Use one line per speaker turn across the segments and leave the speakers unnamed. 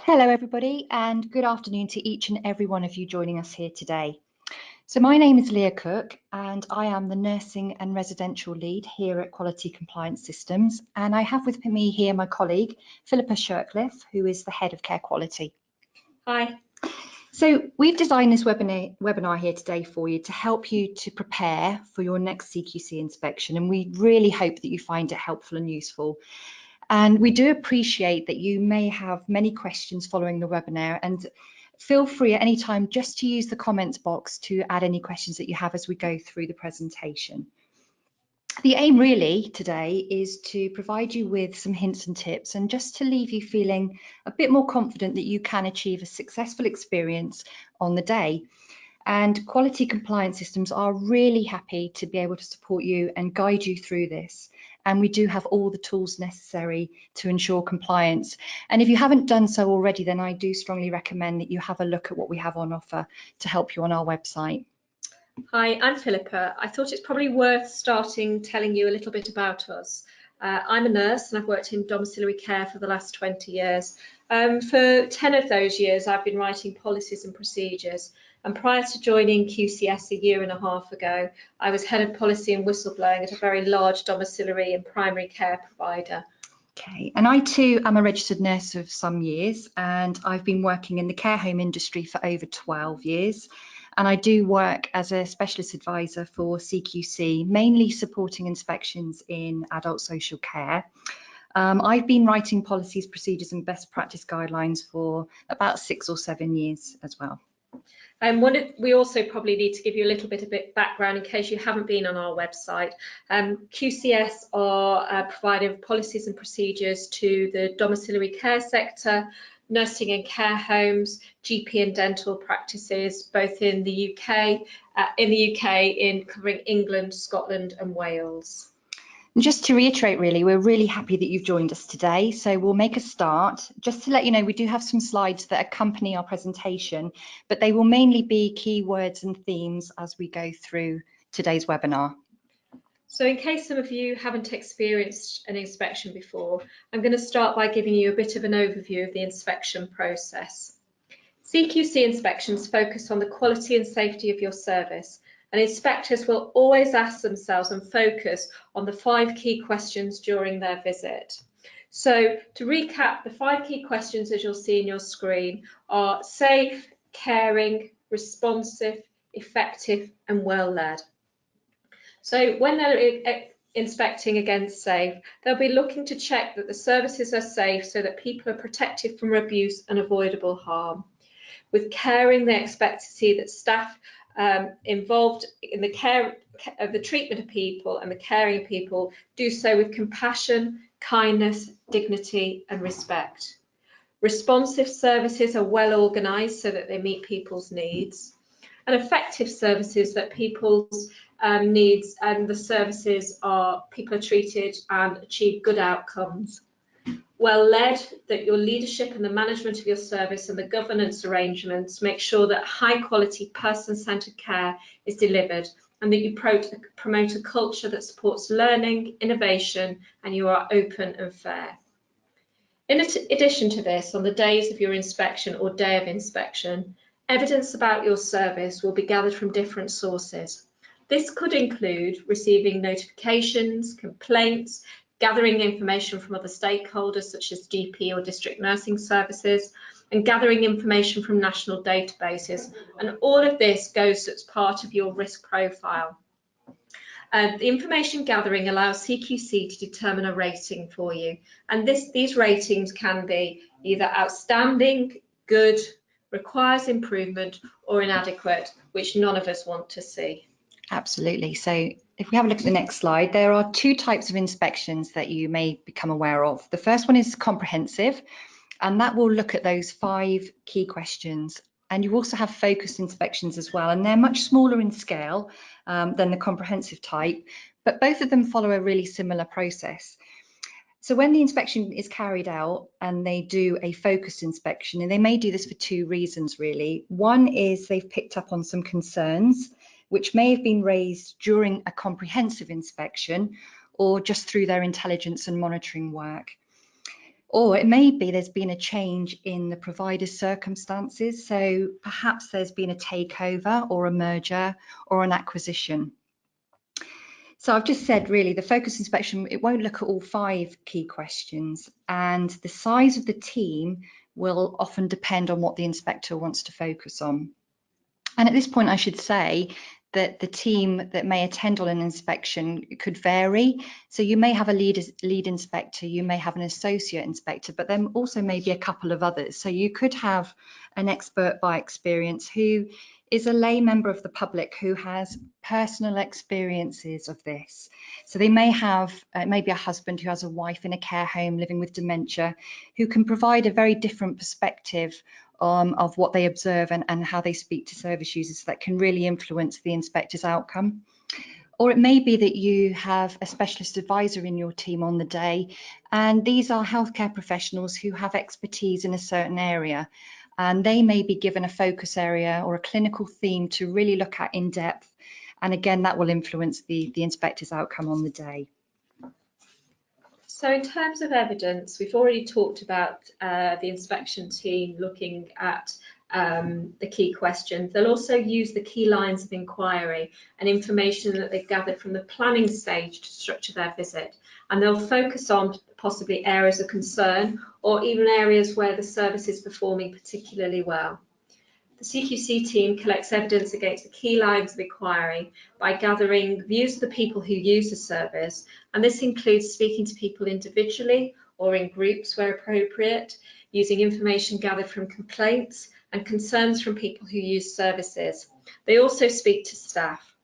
Hello everybody, and good afternoon to each and every one of you joining us here today. So my name is Leah Cooke and I am the Nursing and Residential Lead here at Quality Compliance Systems, and I have with me here my colleague Philippa Surtcliffe, who is the Head of Care Quality.
Hi.
So we've designed this webinar here today for you to help you to prepare for your next CQC inspection, and we really hope that you find it helpful and useful. And we do appreciate that you may have many questions following the webinar, and feel free at any time just to use the comments box to add any questions that you have as we go through the presentation. The aim really today is to provide you with some hints and tips, and just to leave you feeling a bit more confident that you can achieve a successful experience on the day. And Quality Compliance Systems are really happy to be able to support you and guide you through this. And we do have all the tools necessary to ensure compliance. And if you haven't done so already, then I do strongly recommend that you have a look at what we have on offer to help you on our website.
Hi, I'm Philippa. I thought it's probably worth starting telling you a little bit about us. I'm a nurse and I've worked in domiciliary care for the last 20 years. For 10 of those years, I've been writing policies and procedures. And prior to joining QCS a year and a half ago, I was head of policy and whistleblowing at a very large domiciliary and primary care provider.
Okay, and I too am a registered nurse of some years, and I've been working in the care home industry for over 12 years. And I do work as a specialist advisor for CQC, mainly supporting inspections in adult social care. I've been writing policies, procedures and best practice guidelines for about 6 or 7 years as well.
We also probably need to give you a little bit of background in case you haven't been on our website. QCS are providing policies and procedures to the domiciliary care sector, nursing and care homes, GP and dental practices, both in the UK, in covering England, Scotland and Wales.
And just to reiterate, really, we're really happy that you've joined us today. So we'll make a start. Just to let you know, we do have some slides that accompany our presentation, but they will mainly be keywords and themes as we go through today's webinar.
So in case some of you haven't experienced an inspection before, I'm going to start by giving you a bit of an overview of the inspection process. CQC inspections focus on the quality and safety of your service, and inspectors will always ask themselves and focus on the 5 key questions during their visit. So to recap, the 5 key questions, as you'll see in your screen, are safe, caring, responsive, effective and well led. So when they're inspecting against safe, they'll be looking to check that the services are safe so that people are protected from abuse and avoidable harm. With caring, they expect to see that staff involved in the care of the treatment of people and the caring of people do so with compassion, kindness, dignity and respect. Responsive services are well organised so that they meet people's needs, and effective services that people's needs and the services people are treated and achieve good outcomes. Well led, that your leadership and the management of your service and the governance arrangements make sure that high quality person-centred care is delivered, and that you promote a culture that supports learning, innovation and you are open and fair. In addition to this, on the days of your inspection or day of inspection, evidence about your service will be gathered from different sources. This could include receiving notifications, complaints, gathering information from other stakeholders such as GP or district nursing services, and gathering information from national databases. And all of this goes as part of your risk profile. The information gathering allows CQC to determine a rating for you. And these ratings can be either outstanding, good, requires improvement, or inadequate, which none of us want to see.
Absolutely. So if we have a look at the next slide, there are 2 types of inspections that you may become aware of. The first one is comprehensive, and that will look at those 5 key questions. And you also have focused inspections as well, and they're much smaller in scale than the comprehensive type, but both of them follow a really similar process. So when the inspection is carried out and they do a focused inspection, and they may do this for 2 reasons really. One is they've picked up on some concerns which may have been raised during a comprehensive inspection or just through their intelligence and monitoring work. Or it may be there's been a change in the provider's circumstances. So perhaps there's been a takeover or a merger or an acquisition. So I've just said, really, the focus inspection, it won't look at all 5 key questions, and the size of the team will often depend on what the inspector wants to focus on. And at this point, I should say that the team that may attend on an inspection could vary. So you may have a lead inspector, you may have an associate inspector, but there also may be a couple of others. So you could have an expert by experience who is a lay member of the public who has personal experiences of this. So they may have maybe a husband who has a wife in a care home living with dementia, who can provide a very different perspective of what they observe and how they speak to service users that can really influence the inspector's outcome. Or it may be that you have a specialist advisor in your team on the day, and these are healthcare professionals who have expertise in a certain area, and they may be given a focus area or a clinical theme to really look at in depth, and again that will influence the inspector's outcome on the day.
So in terms of evidence, we've already talked about the inspection team looking at the key questions. They'll also use the key lines of inquiry and information that they've gathered from the planning stage to structure their visit. And they'll focus on possibly areas of concern or even areas where the service is performing particularly well. The CQC team collects evidence against the key lines of inquiry by gathering views of the people who use the service, and this includes speaking to people individually or in groups where appropriate, using information gathered from complaints and concerns from people who use services. They also speak to staff.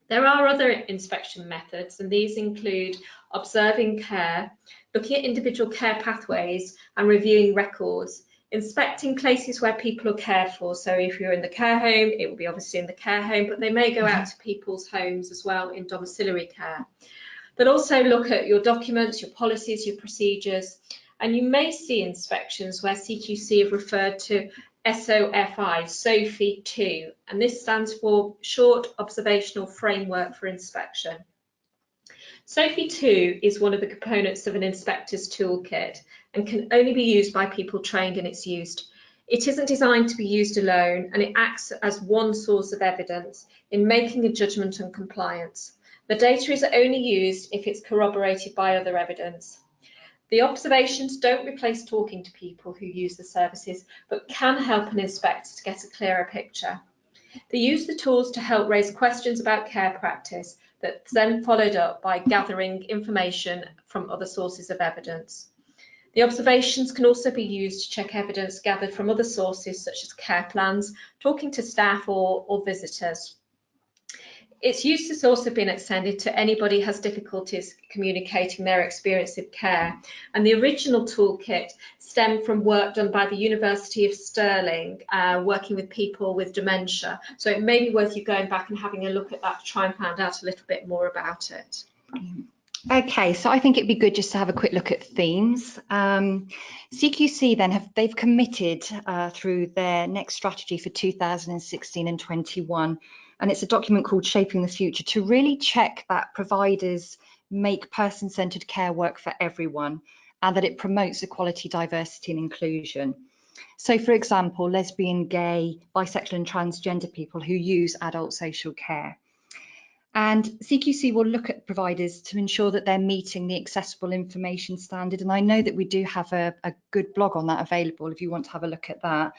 There are other inspection methods, and these include observing care, looking at individual care pathways and reviewing records, inspecting places where people are cared for. So if you're in the care home, it will be obviously in the care home, but they may go out to people's homes as well in domiciliary care. They'll also look at your documents, your policies, your procedures, and you may see inspections where CQC have referred to SOFI, SOFI 2, and this stands for Short Observational Framework for Inspection. SOFI 2 is one of the components of an inspector's toolkit and can only be used by people trained in its use. It isn't designed to be used alone, and it acts as one source of evidence in making a judgment on compliance. The data is only used if it's corroborated by other evidence. The observations don't replace talking to people who use the services, but can help an inspector to get a clearer picture. They use the tools to help raise questions about care practice that's then followed up by gathering information from other sources of evidence. The observations can also be used to check evidence gathered from other sources such as care plans, talking to staff or visitors. Its use has also been extended to anybody who has difficulties communicating their experience of care. And the original toolkit stemmed from work done by the University of Stirling, working with people with dementia. So it may be worth you going back and having a look at that to try and find out a little bit more about it.
Okay, so I think it'd be good just to have a quick look at themes. CQC then they've committed through their next strategy for 2016 and 21, and it's a document called Shaping the Future, to really check that providers make person-centered care work for everyone and that it promotes equality, diversity and inclusion. So for example, lesbian, gay, bisexual and transgender people who use adult social care. And CQC will look at providers to ensure that they're meeting the accessible information standard. And I know that we do have a good blog on that available if you want to have a look at that.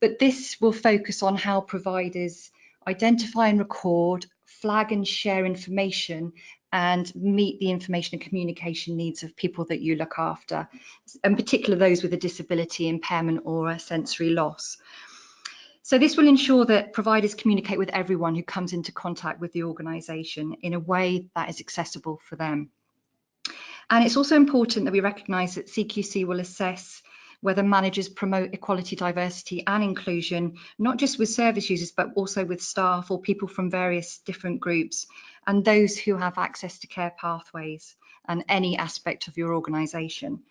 But this will focus on how providers identify and record, flag and share information and meet the information and communication needs of people that you look after, in particular those with a disability, impairment or a sensory loss. So this will ensure that providers communicate with everyone who comes into contact with the organisation in a way that is accessible for them. And it's also important that we recognise that CQC will assess whether managers promote equality, diversity and inclusion, not just with service users, but also with staff or people from various different groups and those who have access to care pathways and any aspect of your organisation.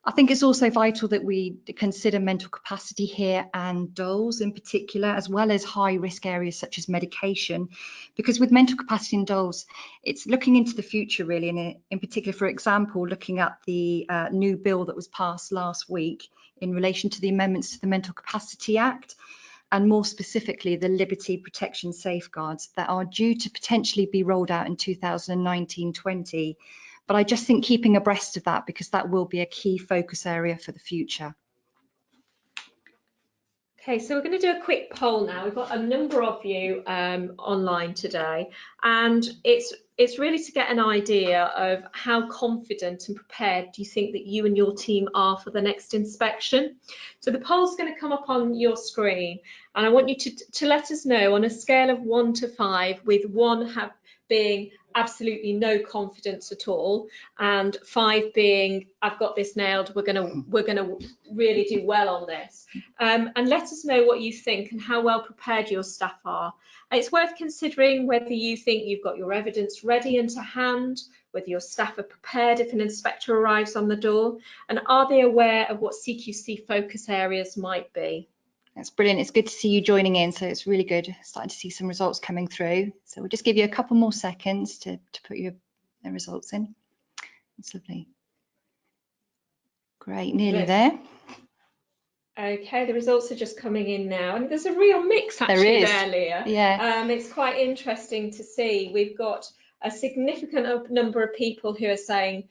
I think it's also vital that we consider mental capacity here and doles in particular, as well as high risk areas such as medication, because with mental capacity and doles, it's looking into the future really, and in particular, for example, looking at the new bill that was passed last week in relation to the amendments to the Mental Capacity Act, and more specifically, the liberty protection safeguards that are due to potentially be rolled out in 2019-20. But I just think keeping abreast of that, because that will be a key focus area for the future.
Okay, so we're going to do a quick poll now. We've got a number of you online today, and it's really to get an idea of how confident and prepared do you think that you and your team are for the next inspection. So the poll's going to come up on your screen, and I want you to let us know on a scale of 1 to 5, with 1 being absolutely no confidence at all, and 5 being I've got this nailed, we're gonna really do well on this. And let us know what you think and how well prepared your staff are. And it's worth considering whether you think you've got your evidence ready and to hand, whether your staff are prepared if an inspector arrives on the door, and are they aware of what CQC focus areas might be.
That's brilliant. It's good to see you joining in. So it's really good. Starting to see some results coming through. So we'll just give you a couple more seconds to put your results in. That's lovely. Great, nearly there.
Okay, the results are just coming in now, and there's a real mix actually there, Leah.
Yeah.
It's quite interesting to see. We've got a significant number of people who are saying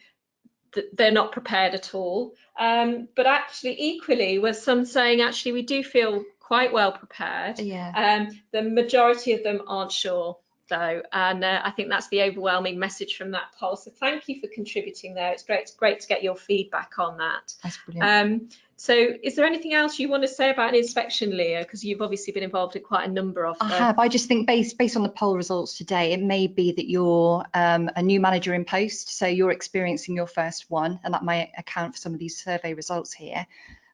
that they're not prepared at all, but actually equally with some saying actually we do feel quite well prepared.
Yeah.
The majority of them aren't sure though, and I think that's the overwhelming message from that poll. So thank you for contributing there. It's great to get your feedback on that.
That's brilliant.
So is there anything else you want to say about an inspection, Leah? Because you've obviously been involved in quite a number of them.
I have. I just think based on the poll results today, it may be that you're a new manager in post, so you're experiencing your first one, and that might account for some of these survey results here.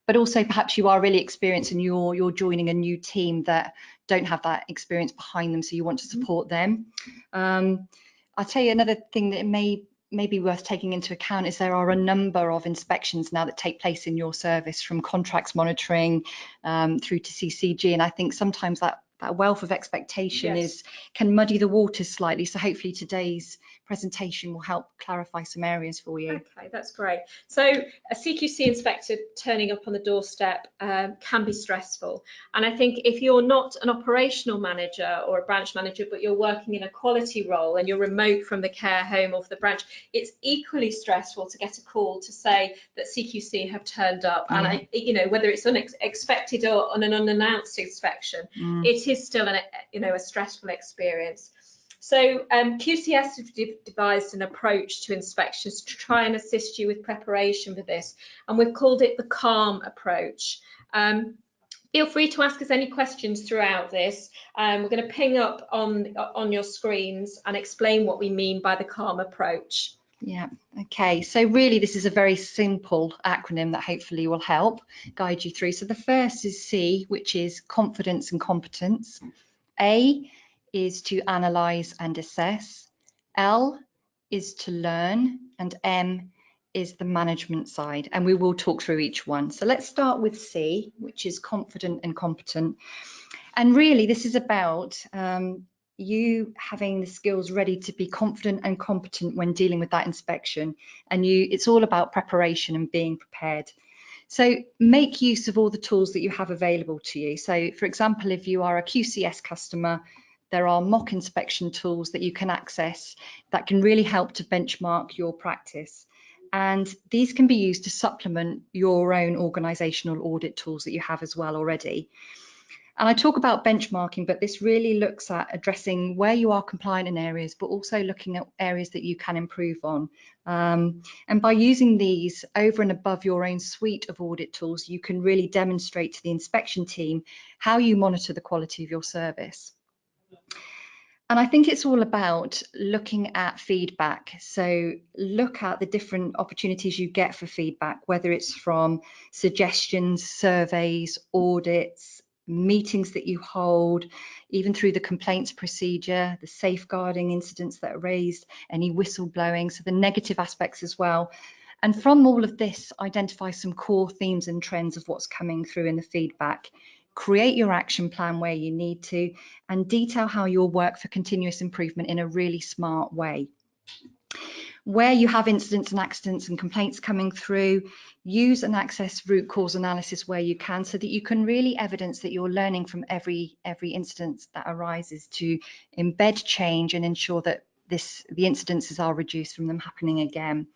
But also perhaps you are really experienced and you're joining a new team that don't have that experience behind them, so you want to support them. I'll tell you another thing that may be worth taking into account is there are a number of inspections now that take place in your service, from contracts monitoring through to CCG, and I think sometimes that wealth of expectation can muddy the waters slightly. So hopefully today's presentation will help clarify some areas for you.
Okay, that's great. So a CQC inspector turning up on the doorstep can be stressful, and I think if you're not an operational manager or a branch manager, but you're working in a quality role and you're remote from the care home or the branch, it's equally stressful to get a call to say that CQC have turned up. And whether it's unexpected or on an unannounced inspection, it is still a stressful experience. So QCS have devised an approach to inspections to try and assist you with preparation for this, and we've called it the CALM approach. Feel free to ask us any questions throughout this. We're going to ping up on your screens and explain what we mean by the CALM approach.
Yeah, okay, so really this is a very simple acronym that hopefully will help guide you through. So the first is C, which is confidence and competence. A is to analyse and assess. L is to learn, and M is the management side, and we will talk through each one. So let's start with C, which is confident and competent. And really this is about you having the skills ready to be confident and competent when dealing with that inspection, and it's all about preparation and being prepared. So make use of all the tools that you have available to you. So for example, if you are a QCS customer, there are mock inspection tools that you can access that can really help to benchmark your practice. And these can be used to supplement your own organisational audit tools that you have as well already. And I talk about benchmarking, but this really looks at addressing where you are compliant in areas, but also looking at areas that you can improve on. And by using these over and above your own suite of audit tools, you can really demonstrate to the inspection team how you monitor the quality of your service. And I think it's all about looking at feedback. So look at the different opportunities you get for feedback, whether it's from suggestions, surveys, audits, meetings that you hold, even through the complaints procedure, the safeguarding incidents that are raised, any whistleblowing, so the negative aspects as well. And from all of this, identify some core themes and trends of what's coming through in the feedback. Create your action plan where you need to, and detail how you'll work for continuous improvement in a really smart way. Where you have incidents and accidents and complaints coming through, use and access root cause analysis where you can, so that you can really evidence that you're learning from every incident that arises, to embed change and ensure that the incidences are reduced from them happening again.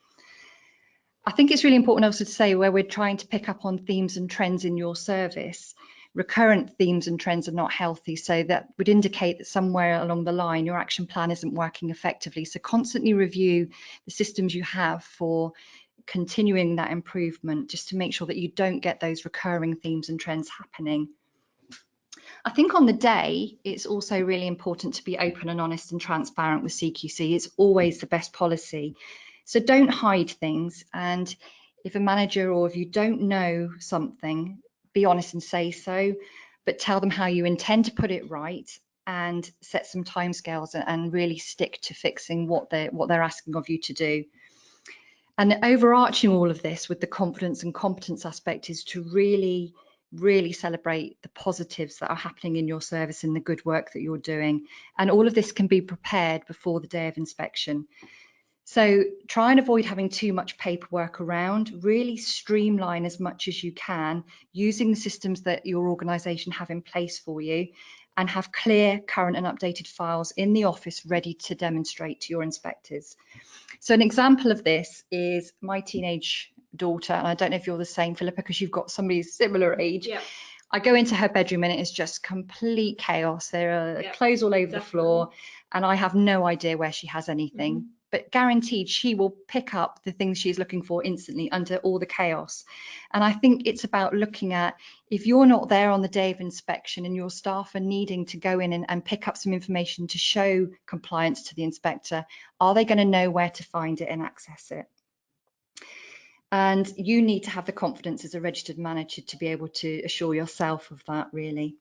I think it's really important also to say, where we're trying to pick up on themes and trends in your service, recurrent themes and trends are not healthy, so that would indicate that somewhere along the line your action plan isn't working effectively. So constantly review the systems you have for continuing that improvement, just to make sure that you don't get those recurring themes and trends happening. I think on the day, it's also really important to be open and honest and transparent with CQC. It's always the best policy. So don't hide things. And if a manager, or if you don't know something, be honest and say so, but tell them how you intend to put it right, and set some timescales and really stick to fixing what they're asking of you to do. And overarching all of this with the confidence and competence aspect is to really celebrate the positives that are happening in your service and the good work that you're doing. And all of this can be prepared before the day of inspection. So try and avoid having too much paperwork around. Really streamline as much as you can using the systems that your organisation have in place for you, and have clear, current and updated files in the office ready to demonstrate to your inspectors. So an example of this is my teenage daughter, and I don't know if you're the same, Philippa, because you've got somebody similar age.
Yeah.
I go into her bedroom and it is just complete chaos. There are clothes all over the floor, and I have no idea where she has anything. But guaranteed she will pick up the things she's looking for instantly under all the chaos. And I think it's about looking at, if you're not there on the day of inspection and your staff are needing to go in and pick up some information to show compliance to the inspector, are they going to know where to find it and access it? And you need to have the confidence as a registered manager to be able to assure yourself of that, really.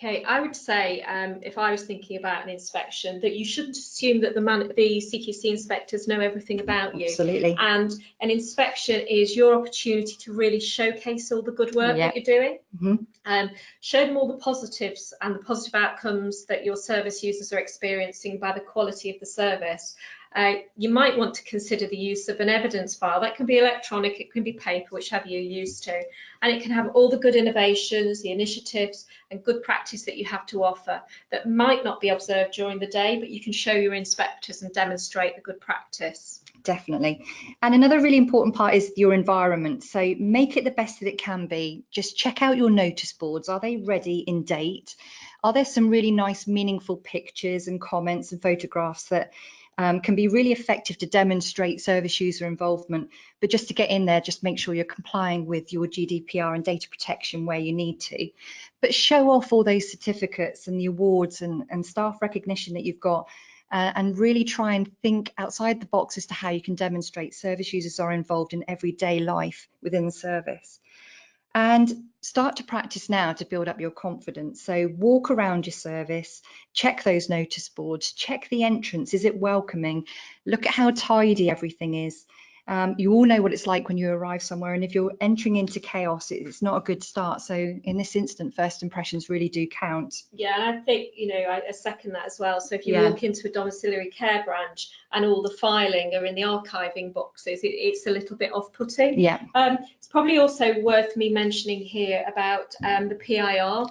Okay, I would say, if I was thinking about an inspection, that you shouldn't assume that the CQC inspectors know everything about you.
Absolutely.
And an inspection is your opportunity to really showcase all the good work that you're doing. Show them all the positives and the positive outcomes that your service users are experiencing by the quality of the service. You might want to consider the use of an evidence file. That can be electronic, it can be paper, whichever you're used to, and it can have all the good innovations, the initiatives and good practice that you have to offer that might not be observed during the day, but you can show your inspectors and demonstrate the good practice.
Definitely. And another really important part is your environment. So make it the best that it can be. Just check out your notice boards. Are they ready in date? Are there some really nice, meaningful pictures and comments and photographs that can be really effective to demonstrate service user involvement? But just to get in there, just make sure you're complying with your GDPR and data protection where you need to. But show off all those certificates and the awards and staff recognition that you've got. And really try and think outside the box as to how you can demonstrate service users are involved in everyday life within the service. And start to practice now to build up your confidence. So walk around your service, check those notice boards, check the entrance. Is it welcoming? Look at how tidy everything is. You all know what it's like when you arrive somewhere, and if you're entering into chaos, it's not a good start. So in this instant, first impressions really do count.
Yeah, and I think, you know, I second that as well. So if you walk into a domiciliary care branch and all the filing are in the archiving boxes, it's a little bit off-putting.
Yeah.
It's probably also worth me mentioning here about the PIR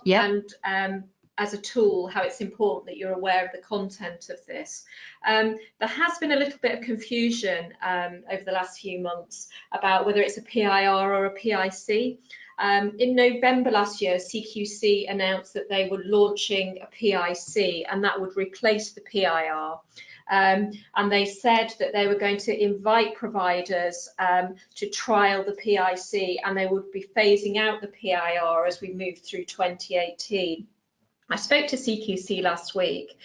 and as a tool, how it's important that you're aware of the content of this. There has been a little bit of confusion over the last few months about whether it's a PIR or a PIC. In November last year, CQC announced that they were launching a PIC, and that would replace the PIR. And they said that they were going to invite providers to trial the PIC, and they would be phasing out the PIR as we move through 2018. I spoke to CQC last week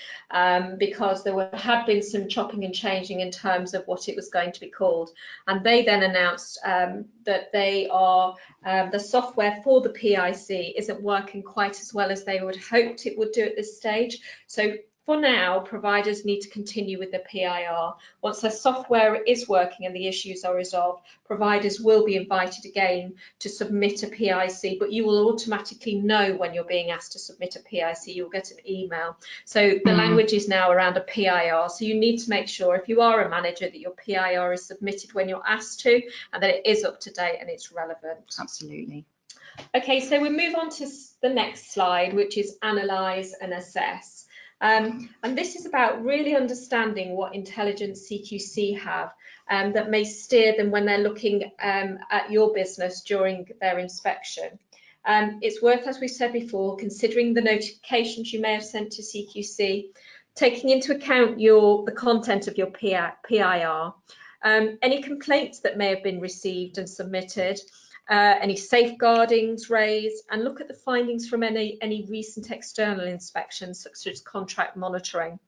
because there had been some chopping and changing in terms of what it was going to be called, and they then announced that they are the software for the PIC isn't working quite as well as they would hoped it would do at this stage. So For now, providers need to continue with the PIR. Once their software is working and the issues are resolved, providers will be invited again to submit a PIC, but you will automatically know when you're being asked to submit a PIC. You'll get an email. So the language is now around a PIR. So you need to make sure, if you are a manager, that your PIR is submitted when you're asked to, and that it is up to date and it's relevant.
Absolutely.
Okay, so we move on to the next slide, which is Analyse and Assess. And this is about really understanding what intelligence CQC have that may steer them when they're looking at your business during their inspection. It's worth, as we said before, considering the notifications you may have sent to CQC, taking into account the content of your PIR, any complaints that may have been received and submitted, any safeguardings raised, and look at the findings from any recent external inspections, such as contract monitoring.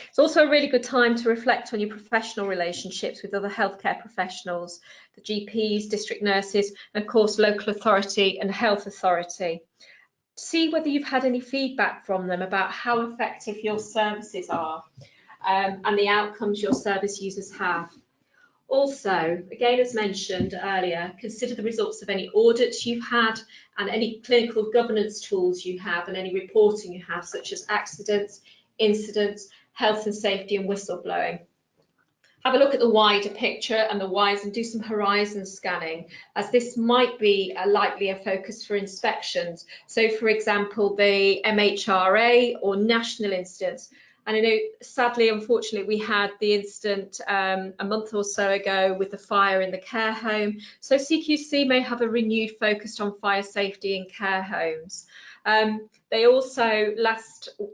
It's also a really good time to reflect on your professional relationships with other healthcare professionals, the GPs, district nurses, and of course local authority and health authority. See whether you've had any feedback from them about how effective your services are and the outcomes your service users have. Also, again, as mentioned earlier, consider the results of any audits you've had and any clinical governance tools you have and any reporting you have, such as accidents, incidents, health and safety, and whistleblowing. Have a look at the wider picture and the whys and do some horizon scanning, as this might be likely a focus for inspections. So, for example, the MHRA or national incidents. And I know, sadly, unfortunately, we had the incident a month or so ago with the fire in the care home. So CQC may have a renewed focus on fire safety in care homes. They also,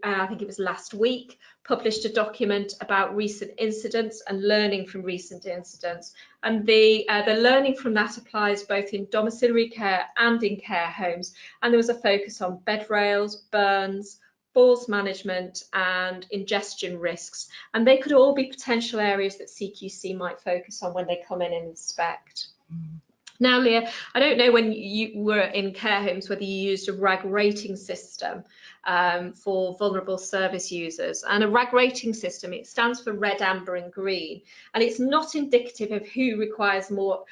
I think it was last week, published a document about recent incidents and learning from recent incidents. And the learning from that applies both in domiciliary care and in care homes. And there was a focus on bed rails, burns, falls management and ingestion risks, and they could all be potential areas that CQC might focus on when they come in and inspect. Now, Leah, I don't know when you were in care homes whether you used a RAG rating system for vulnerable service users. And a RAG rating system, it stands for red, amber and green, and it's not indicative of who requires more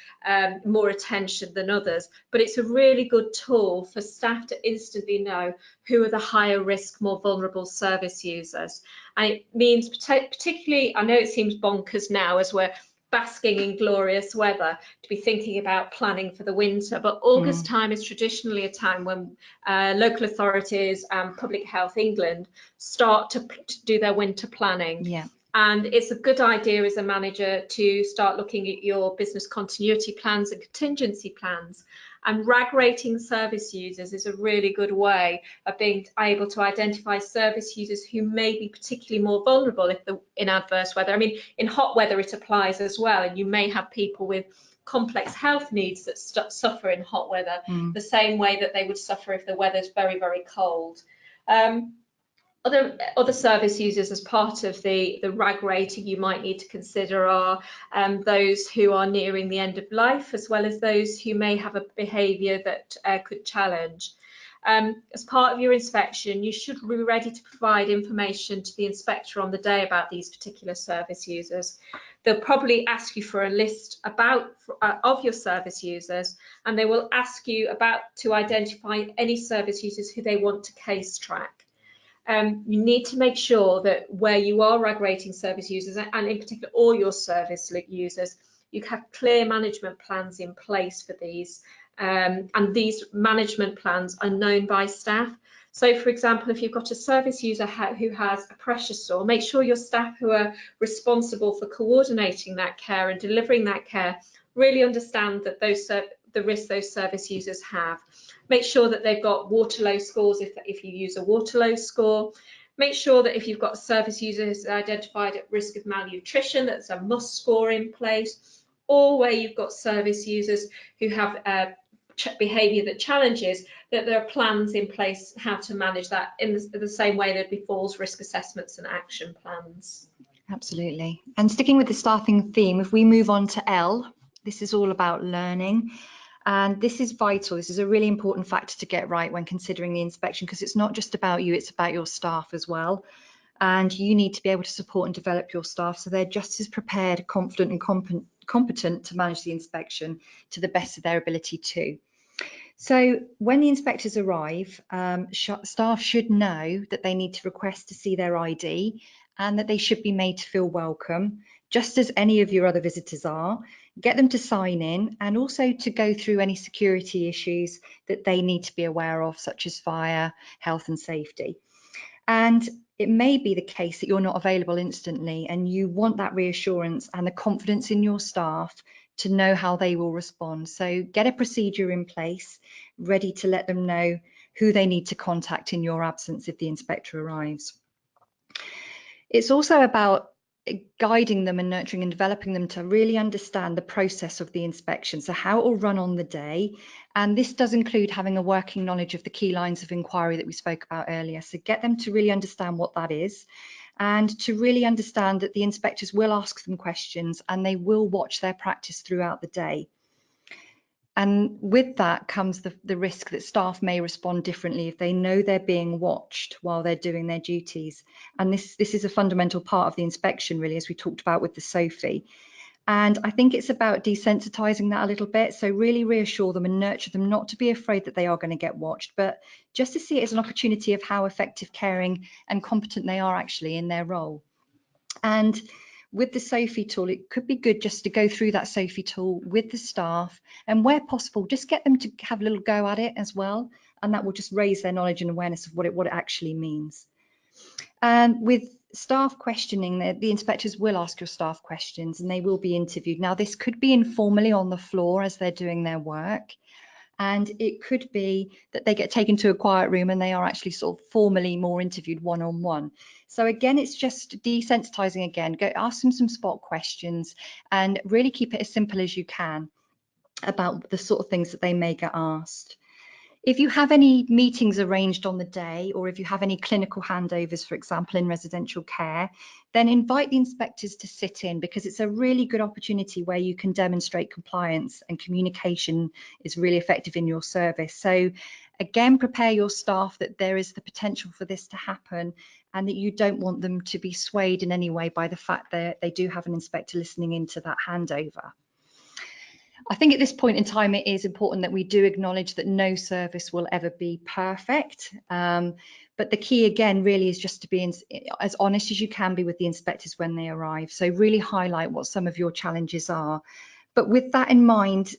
attention than others, but it's a really good tool for staff to instantly know who are the higher risk, more vulnerable service users. And it means particularly, I know it seems bonkers now as we're basking in glorious weather to be thinking about planning for the winter, but August time is traditionally a time when local authorities and Public Health England start to do their winter planning. Yeah. And it's a good idea as a manager to start looking at your business continuity plans and contingency plans. And RAG rating service users is a really good way of being able to identify service users who may be particularly more vulnerable in adverse weather. I mean, in hot weather it applies as well, and you may have people with complex health needs that suffer in hot weather the same way that they would suffer if the weather's very, very cold. Other service users as part of the RAG rating you might need to consider are those who are nearing the end of life, as well as those who may have a behaviour that could challenge. As part of your inspection, you should be ready to provide information to the inspector on the day about these particular service users. They'll probably ask you for a list of your service users, and they will ask you to identify any service users who they want to case track. You need to make sure that where you are RAG rating service users, and in particular all your service users, you have clear management plans in place for these, and these management plans are known by staff. So, for example, if you've got a service user who has a pressure sore, make sure your staff who are responsible for coordinating that care and delivering that care really understand that the risks those service users have. Make sure that they've got Waterlow scores if you use a Waterlow score. Make sure that if you've got a service user who's identified at risk of malnutrition, that's a must score in place, or where you've got service users who have behaviour that challenges, that there are plans in place how to manage that in the same way there'd be falls risk assessments and action plans.
Absolutely. And sticking with the staffing theme, if we move on to L, this is all about learning. And this is vital. This is a really important factor to get right when considering the inspection, because it's not just about you, it's about your staff as well. and you need to be able to support and develop your staff so they're just as prepared, confident and competent to manage the inspection to the best of their ability too. So when the inspectors arrive, staff should know that they need to request to see their ID and that they should be made to feel welcome, just as any of your other visitors are. Get them to sign in and also to go through any security issues that they need to be aware of, such as fire, health and safety. And it may be the case that you're not available instantly and you want that reassurance and the confidence in your staff to know how they will respond. So get a procedure in place, ready to let them know who they need to contact in your absence if the inspector arrives. It's also about guiding them and nurturing and developing them to really understand the process of the inspection, so how it will run on the day. And this does include having a working knowledge of the key lines of inquiry that we spoke about earlier. So get them to really understand what that is and to really understand that the inspectors will ask them questions and they will watch their practice throughout the day. And with that comes the risk that staff may respond differently if they know they're being watched while they're doing their duties. And this is a fundamental part of the inspection, really, as we talked about with the SOFI. And I think it's about desensitizing that a little bit. So really reassure them and nurture them not to be afraid that they are going to get watched, but just to see it as an opportunity of how effective, caring and competent they are actually in their role. And with the SOFI tool, it could be good just to go through that SOFI tool with the staff and where possible, just get them to have a little go at it as well. And that will just raise their knowledge and awareness of what it actually means. And with staff questioning, the inspectors will ask your staff questions and they will be interviewed. Now, this could be informally on the floor as they're doing their work. And it could be that they get taken to a quiet room and they are actually sort of formally more interviewed one-on-one. So again, it's just desensitizing again, go ask them some spot questions and really keep it as simple as you can about the sort of things that they may get asked. If you have any meetings arranged on the day, or if you have any clinical handovers, for example, in residential care, then invite the inspectors to sit in, because it's a really good opportunity where you can demonstrate compliance and communication is really effective in your service. So again, prepare your staff that there is the potential for this to happen and that you don't want them to be swayed in any way by the fact that they do have an inspector listening into that handover. I think at this point in time, it is important that we do acknowledge that no service will ever be perfect. But the key, again, really is just to be as honest as you can be with the inspectors when they arrive. So really highlight what some of your challenges are. But with that in mind,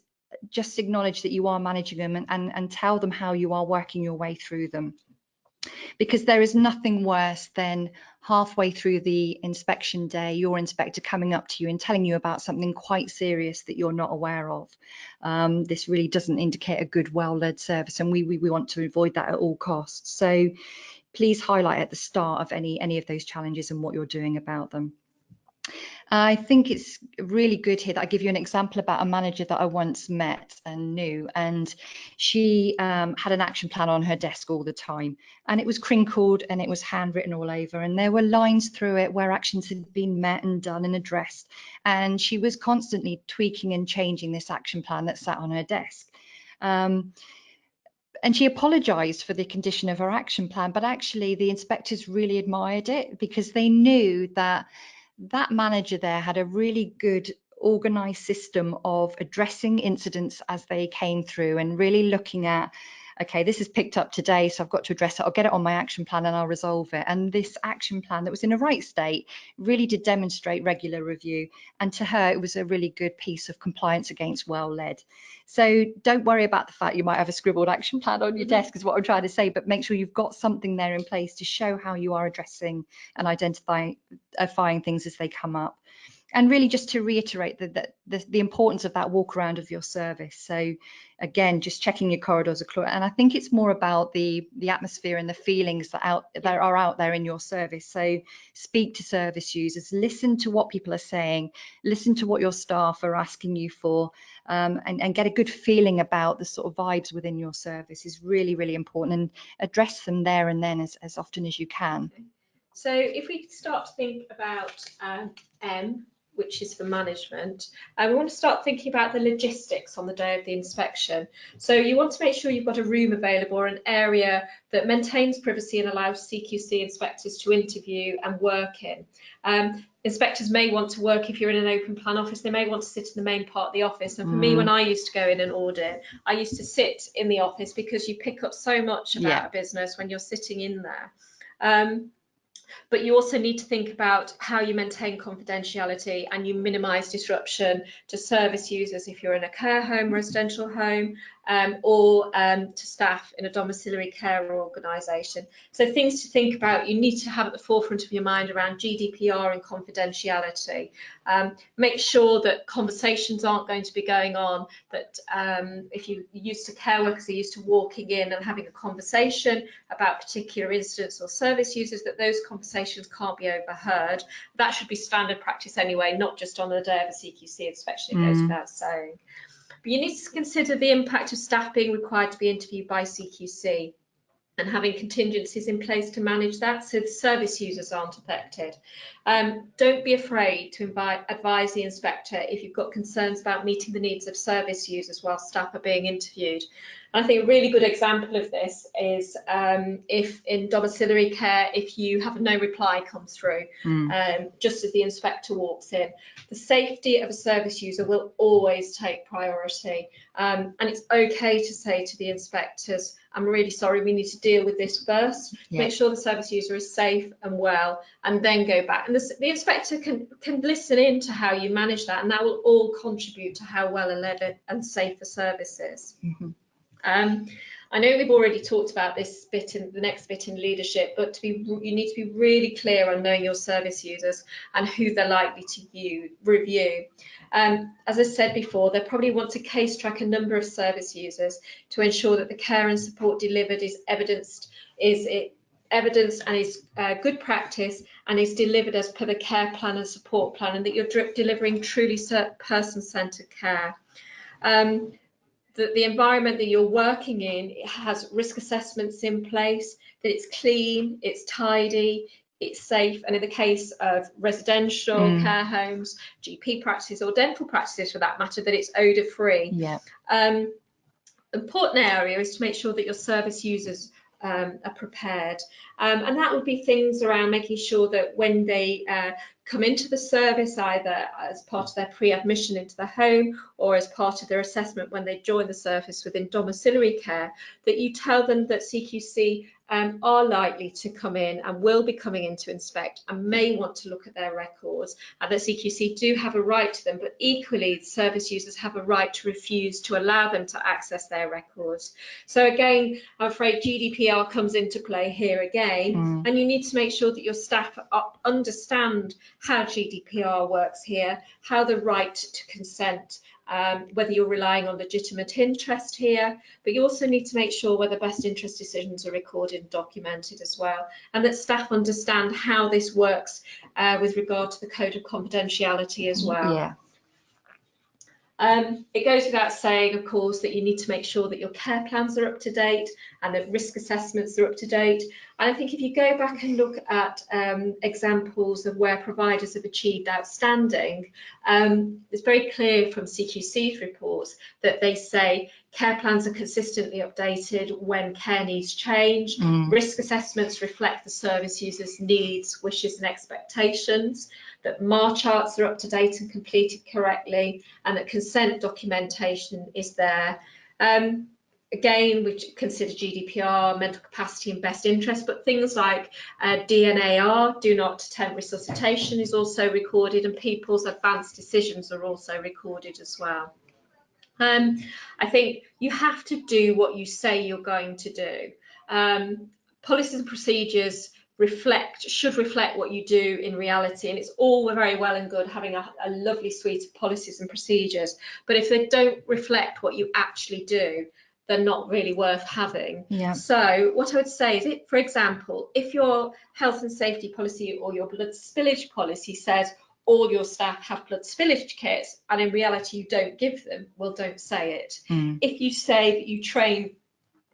just acknowledge that you are managing them and tell them how you are working your way through them. Because there is nothing worse than halfway through the inspection day, your inspector coming up to you and telling you about something quite serious that you're not aware of. This really doesn't indicate a good, well-led service, and we want to avoid that at all costs. So please highlight at the start of any of those challenges and what you're doing about them. I think it's really good here that I give you an example about a manager that I once met and knew, and she had an action plan on her desk all the time, and it was crinkled and it was handwritten all over, and there were lines through it where actions had been met and done and addressed, and she was constantly tweaking and changing this action plan that sat on her desk. And she apologized for the condition of her action plan, but actually the inspectors really admired it because they knew that that manager there had a really good organized system of addressing incidents as they came through and really looking at, okay, this is picked up today, so I've got to address it. I'll get it on my action plan and I'll resolve it. And this action plan that was in a right state really did demonstrate regular review. And to her, it was a really good piece of compliance against well-led. So don't worry about the fact you might have a scribbled action plan on your desk, is what I'm trying to say, but make sure you've got something there in place to show how you are addressing and identifying things as they come up. And really just to reiterate the importance of that walk around of your service. So again, just checking your corridors are clear. And I think it's more about the atmosphere and the feelings that are out there in your service. So speak to service users, listen to what people are saying, listen to what your staff are asking you for, and get a good feeling about the sort of vibes within your service is really, really important, and address them there and then as often as you can.
So if we start to think about M, which is for management, we want to start thinking about the logistics on the day of the inspection. So you want to make sure you've got a room available or an area that maintains privacy and allows CQC inspectors to interview and work in. Inspectors may want to work, if you're in an open plan office, they may want to sit in the main part of the office. And for me, when I used to go in and audit, I used to sit in the office because you pick up so much about a business when you're sitting in there. But you also need to think about how you maintain confidentiality and you minimise disruption to service users if you're in a care home, residential home, or to staff in a domiciliary care organisation. So things to think about, you need to have at the forefront of your mind around GDPR and confidentiality. Make sure that conversations aren't going to be going on, that if you're used to care workers are used to walking in and having a conversation about particular incidents or service users, that those conversations can't be overheard. That should be standard practice anyway, not just on the day of a CQC inspection, it goes without saying. But you need to consider the impact of staff being required to be interviewed by CQC and having contingencies in place to manage that so the service users aren't affected. Don't be afraid to advise the inspector if you've got concerns about meeting the needs of service users while staff are being interviewed. And I think a really good example of this is if in domiciliary care, if you have no reply comes through just as the inspector walks in, the safety of a service user will always take priority. And it's okay to say to the inspectors, I'm really sorry, we need to deal with this first, make sure the service user is safe and well, and then go back. And the inspector can listen in to how you manage that, and that will all contribute to how well led and safe the service is. I know we've already talked about this bit in the next bit in leadership, but you need to be really clear on knowing your service users and who they're likely to review. As I said before, they probably want to case track a number of service users to ensure that the care and support delivered is evidenced and is good practice and is delivered as per the care plan and support plan, and that you're delivering truly person-centred care. The environment that you're working in, it has risk assessments in place, that it's clean, it's tidy, it's safe, and in the case of residential care homes, GP practices or dental practices for that matter, that it's odour-free. Important area is to make sure that your service users are prepared, and that would be things around making sure that when they come into the service, either as part of their pre-admission into the home or as part of their assessment when they join the service within domiciliary care, that you tell them that CQC are likely to come in and will be coming in to inspect and may want to look at their records, and that CQC do have a right to them, but equally service users have a right to refuse to allow them to access their records. So again, I'm afraid GDPR comes into play here again, and you need to make sure that your staff understand how GDPR works here, how the right to consent, whether you're relying on legitimate interest here, but you also need to make sure whether best interest decisions are recorded and documented as well, and that staff understand how this works with regard to the code of confidentiality as well. It goes without saying, of course, that you need to make sure that your care plans are up to date and that risk assessments are up to date. And I think if you go back and look at examples of where providers have achieved outstanding, it's very clear from CQC's reports that they say care plans are consistently updated when care needs change, risk assessments reflect the service user's needs, wishes and expectations, that MAR charts are up to date and completed correctly, and that consent documentation is there. Again, we consider GDPR, mental capacity and best interest, but things like DNAR, do not attempt resuscitation, is also recorded, and people's advanced decisions are also recorded as well. I think you have to do what you say you're going to do. Policies and procedures should reflect what you do in reality, and it's all very well and good having a lovely suite of policies and procedures, but if they don't reflect what you actually do, they're not really worth having. So what I would say is, for example, if your health and safety policy or your blood spillage policy says all your staff have blood spillage kits and in reality you don't give them, well, don't say it. If you say that you train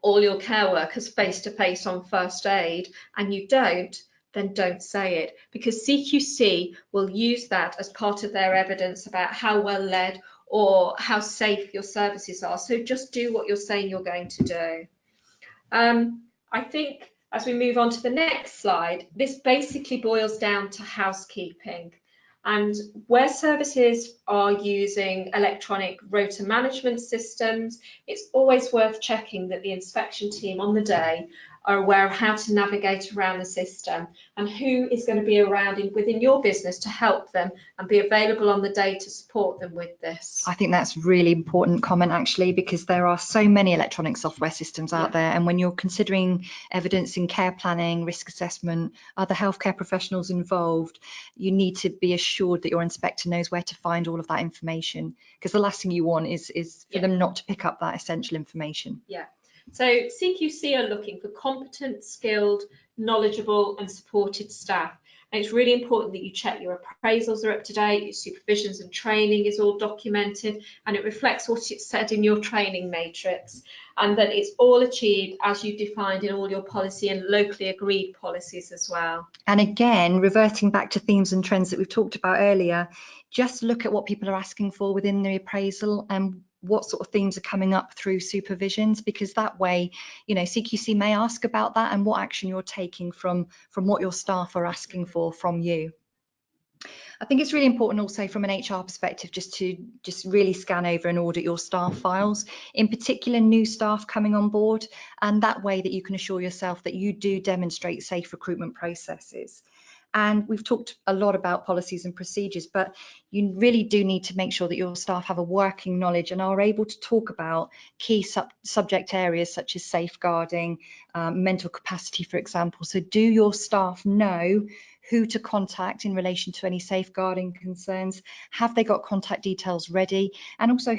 all your care workers face-to-face on first aid and you don't, then don't say it, because CQC will use that as part of their evidence about how well led or how safe your services are. So just do what you're saying you're going to do. I think as we move on to the next slide, this basically boils down to housekeeping. And where services are using electronic rota management systems, it's always worth checking that the inspection team on the day are aware of how to navigate around the system and who is going to be around within your business to help them and be available on the day to support them with this.
I think that's really important comment, actually, because there are so many electronic software systems out there, and when you're considering evidence in care planning, risk assessment, other healthcare professionals involved, you need to be assured that your inspector knows where to find all of that information, because the last thing you want is for them not to pick up that essential information.
Yeah. So CQC are looking for competent, skilled, knowledgeable and supported staff. And it's really important that you check your appraisals are up to date, your supervisions and training is all documented, and it reflects what it said in your training matrix, and that it's all achieved as you defined in all your policy and locally agreed policies as well.
And again, reverting back to themes and trends that we've talked about earlier, just look at what people are asking for within the appraisal and what sort of themes are coming up through supervisions, because that way, you know, CQC may ask about that and what action you're taking from what your staff are asking for from you. I think it's really important also from an HR perspective just to really scan over and audit your staff files, in particular new staff coming on board, and that way that you can assure yourself that you do demonstrate safe recruitment processes. And we've talked a lot about policies and procedures, but you really do need to make sure that your staff have a working knowledge and are able to talk about key subject areas such as safeguarding, mental capacity, for example. So do your staff know who to contact in relation to any safeguarding concerns? Have they got contact details ready? And also,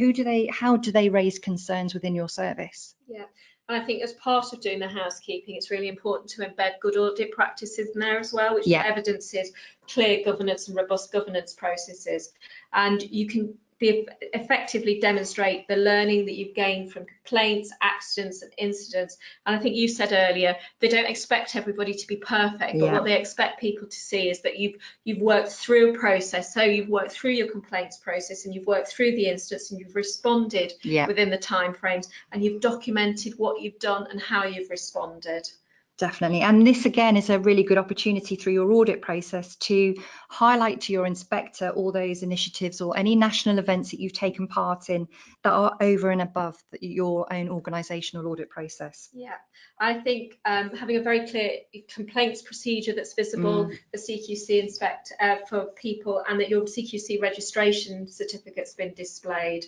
how do they raise concerns within your service?
Yeah. And I think as part of doing the housekeeping, it's really important to embed good audit practices in there as well, which evidences clear governance and robust governance processes. And you can effectively demonstrate the learning that you've gained from complaints, accidents and incidents. And I think you said earlier, they don't expect everybody to be perfect, but what they expect people to see is that you've worked through a process. So you've worked through your complaints process and you've worked through the incidents and you've responded within the timeframes, and you've documented what you've done and how you've responded.
Definitely. And this again is a really good opportunity through your audit process to highlight to your inspector all those initiatives or any national events that you've taken part in that are over and above your own organisational audit process.
Yeah, I think having a very clear complaints procedure that's visible, the CQC inspector for people, and that your CQC registration certificate's been displayed.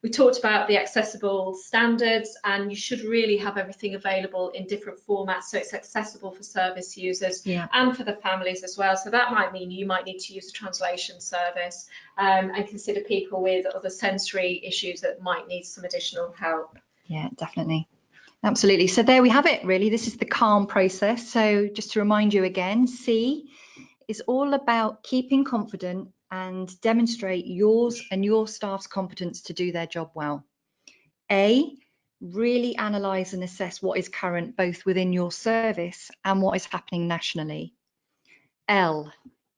We talked about the accessible standards, and you should really have everything available in different formats so it's accessible for service users and for the families as well. So that might mean you might need to use a translation service and consider people with other sensory issues that might need some additional help.
Yeah, definitely. Absolutely. So there we have it, really. This is the CALM process. So just to remind you again, C is all about keeping confident and demonstrate yours and your staff's competence to do their job well. A, really analyse and assess what is current both within your service and what is happening nationally. L,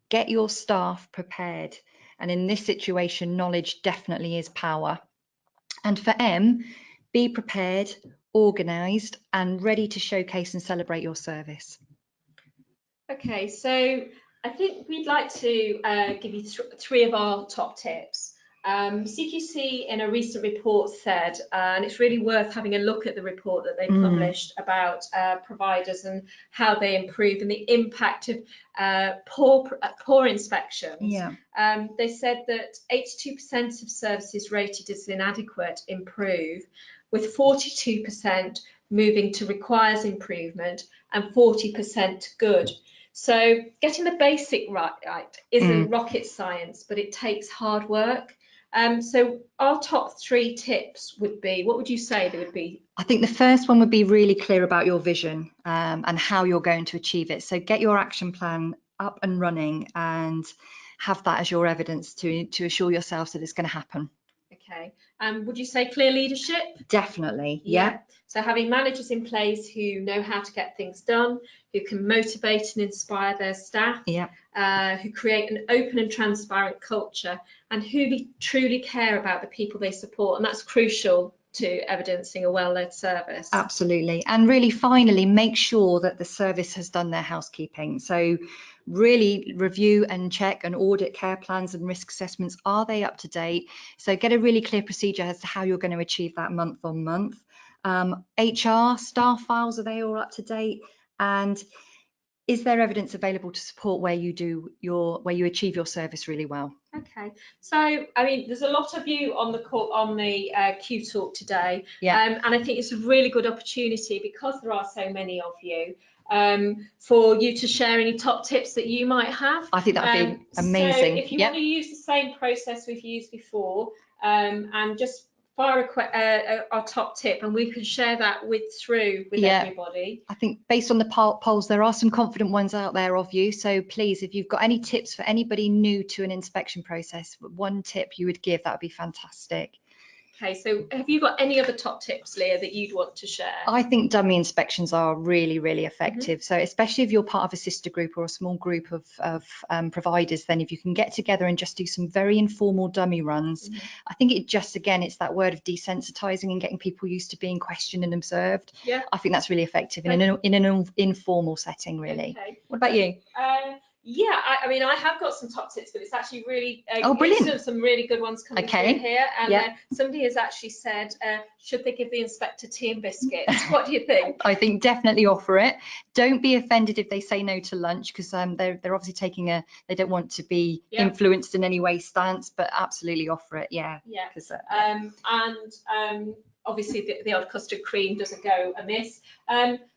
get your staff prepared. And in this situation, knowledge definitely is power. And for M, be prepared, organised and ready to showcase and celebrate your service. Okay,
so I think we'd like to give you three of our top tips. CQC in a recent report said, and it's really worth having a look at the report that they published about providers and how they improve and the impact of poor inspections. They said that 82% of services rated as inadequate improve, with 42% moving to requires improvement and 40% good. So getting the basic right isn't rocket science, but it takes hard work. So our top three tips would be, what would you say they would be?
I think the first one would be really clear about your vision and how you're going to achieve it. So get your action plan up and running and have that as your evidence to assure yourself that it's going to happen.
Okay. Would you say clear leadership?
Definitely,
Yeah. So having managers in place who know how to get things done, who can motivate and inspire their staff, who create an open and transparent culture, and who truly care about the people they support. And that's crucial to evidencing a well-led service.
Absolutely. And really, finally, make sure that the service has done their housekeeping. So really review and check and audit care plans and risk assessments. Are they up to date? So get a really clear procedure as to how you're going to achieve that month on month. HR, staff files, are they all up to date? And is there evidence available to support where you achieve your service really well?
Okay, so I mean, there's a lot of you on the Q Talk today, and I think it's a really good opportunity, because there are so many of you, for you to share any top tips that you might have.
I think that would be amazing.
So if you want to use the same process we've used before, and just fire our top tip, and we can share that through with everybody.
I think based on the polls, there are some confident ones out there of you. So please, if you've got any tips for anybody new to an inspection process, one tip you would give, that would be fantastic.
Okay, so have you got any other top tips, Leah, that you'd want to share?
I think dummy inspections are really, really effective. So especially if you're part of a sister group or a small group of providers, then if you can get together and just do some very informal dummy runs, I think it's that word of desensitizing and getting people used to being questioned and observed. I think that's really effective in an informal setting, really. Okay. What about you?
Yeah, I mean, I have got some top tips, but it's actually really
brilliant.
Some really good ones coming through here. And somebody has actually said, should they give the inspector tea and biscuits? What do you think?
I think definitely offer it. Don't be offended if they say no to lunch, because they're obviously taking they don't want to be influenced in any way stance, but absolutely offer it.
Obviously the odd custard cream doesn't go amiss.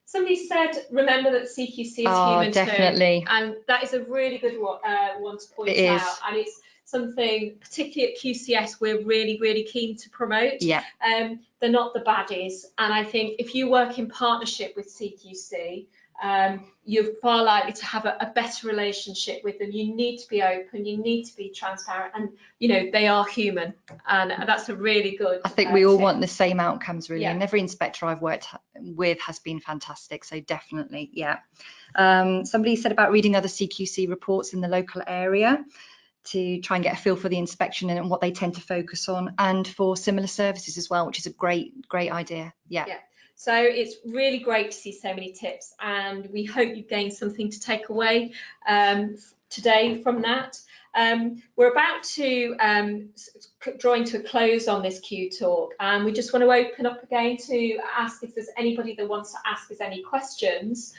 Somebody said, remember that CQC is human
definitely.
too, and that is a really good one to point out. And it's something, particularly at QCS, we're really, really keen to promote. They're not the baddies, and I think if you work in partnership with CQC, you're far likely to have a better relationship with them. You need to be open, you need to be transparent, and they are human, and that's a really good
I think we all want the same outcomes, really, and every inspector I've worked with has been fantastic, so definitely. Somebody said about reading other CQC reports in the local area to try and get a feel for the inspection and what they tend to focus on, and for similar services as well, which is a great idea.
So it's really great to see so many tips, and we hope you've gained something to take away today from that. We're about to drawing to a close on this Q Talk, and we just want to open up again to ask if there's anybody that wants to ask us any questions.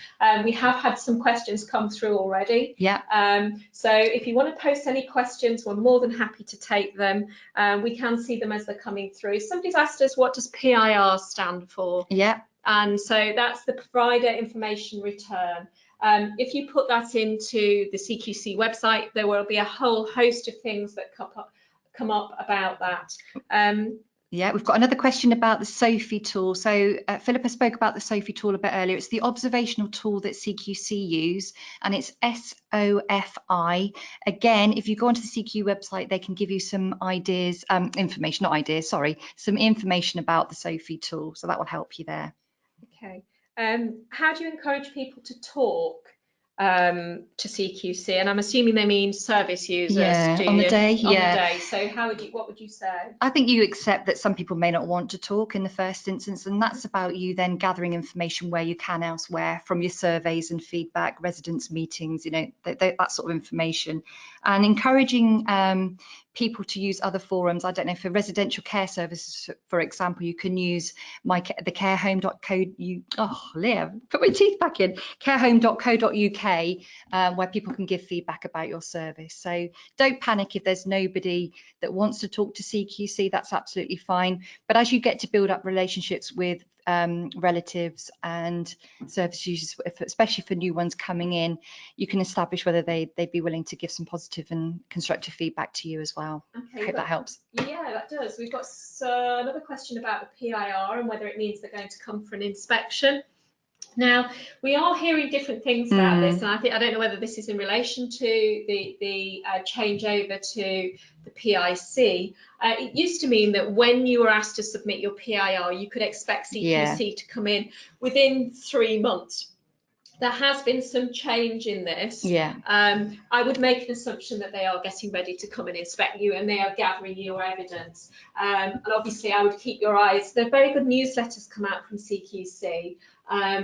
We have had some questions come through already. So if you want to post any questions, we're more than happy to take them. We can see them as they're coming through. Somebody's asked us, what does PIR stand for? And so that's the Provider Information Return. If you put that into the CQC website, there will be a whole host of things that come up about that.
We've got another question about the SOFI tool. So Philippa spoke about the SOFI tool a bit earlier. It's the observational tool that CQC use, and it's SOFI. Again, if you go onto the CQ website, they can give you some some information about the SOFI tool. So that will help you there.
Okay. How do you encourage people to talk to CQC? And I'm assuming they mean service users.
On the day.
On the day. So what would you say?
I think you accept that some people may not want to talk in the first instance, and that's about you then gathering information where you can elsewhere from your surveys and feedback, residents meetings, that sort of information, and encouraging people to use other forums. I don't know, for residential care services, for example, you can use the Leah, put my teeth back in, carehome.co.uk, where people can give feedback about your service. So don't panic if there's nobody that wants to talk to CQC, that's absolutely fine. But as you get to build up relationships with relatives and service users, especially for new ones coming in, you can establish whether they'd be willing to give some positive and constructive feedback to you as well. Okay, I hope that helps.
Yeah, that does. We've got another question about the PIR and whether it means they're going to come for an inspection. Now, we are hearing different things about this, and I don't know whether this is in relation to the changeover to the PIC. It used to mean that when you were asked to submit your PIR, you could expect CQC to come in within 3 months. There has been some change in this. I would make an assumption that they are getting ready to come and inspect you, and they are gathering your evidence. And obviously, I would keep your eyes. There are very good newsletters come out from CQC,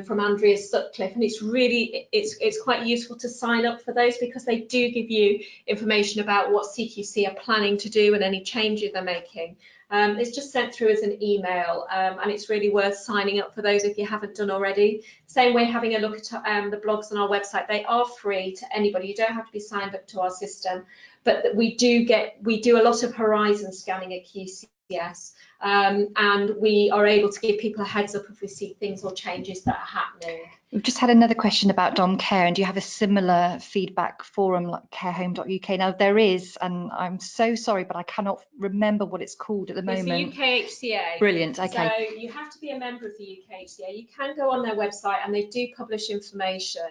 from Sutcliffe, and it's quite useful to sign up for those, because they do give you information about what CQC are planning to do and any changes they're making. It's just sent through as an email, and it's really worth signing up for those if you haven't done already. Same way, having a look at the blogs on our website. They are free to anybody. You don't have to be signed up to our system, but we do a lot of horizon scanning at QCS, and we are able to give people a heads up if we see things or changes that are happening.
We've just had another question about Dom Care, and do you have a similar feedback forum like carehome.uk? Now there is, and I'm so sorry, but I cannot remember what it's called at the moment.
It's the UKHCA.
Brilliant, okay.
So you have to be a member of the UKHCA. You can go on their website and they do publish information.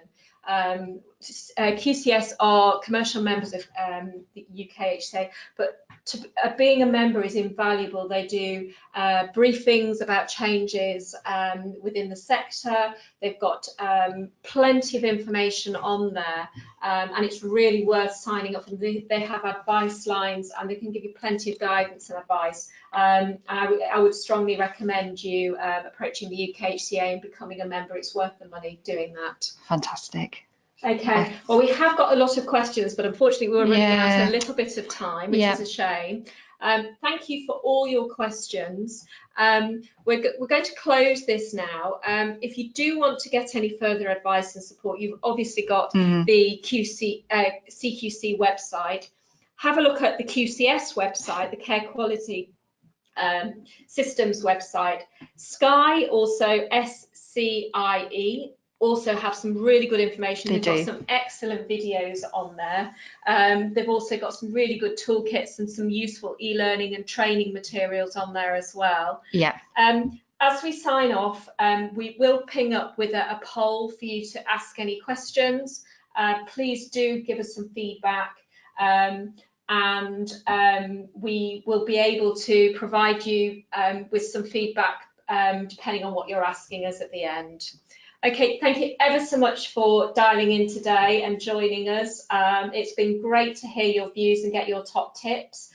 QCS are commercial members of the UKHCA, but being a member is invaluable. They do briefings about changes within the sector. They've got plenty of information on there, and it's really worth signing up. And they have advice lines, and they can give you plenty of guidance and advice. And I would strongly recommend you approaching the UKHCA and becoming a member. It's worth the money doing that.
Fantastic.
Okay, well, we have got a lot of questions, but unfortunately we're running out a little bit of time, which is a shame. Thank you for all your questions. We're going to close this now. If you do want to get any further advice and support, you've obviously got the CQC website. Have a look at the QCS website, the Care Quality Systems website. Sky, also SCIE, also have some really good information. They've got some excellent videos on there. They've also got some really good toolkits and some useful e-learning and training materials on there as well. As we sign off, we will ping up with a poll for you to ask any questions. Please do give us some feedback, and we will be able to provide you with some feedback depending on what you're asking us at the end. Okay, thank you ever so much for dialing in today and joining us. It's been great to hear your views and get your top tips.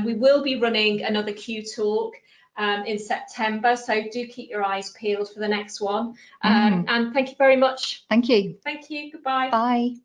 We will be running another Q Talk in September, so do keep your eyes peeled for the next one. And thank you very much.
Thank you.
Thank you. Goodbye.
Bye.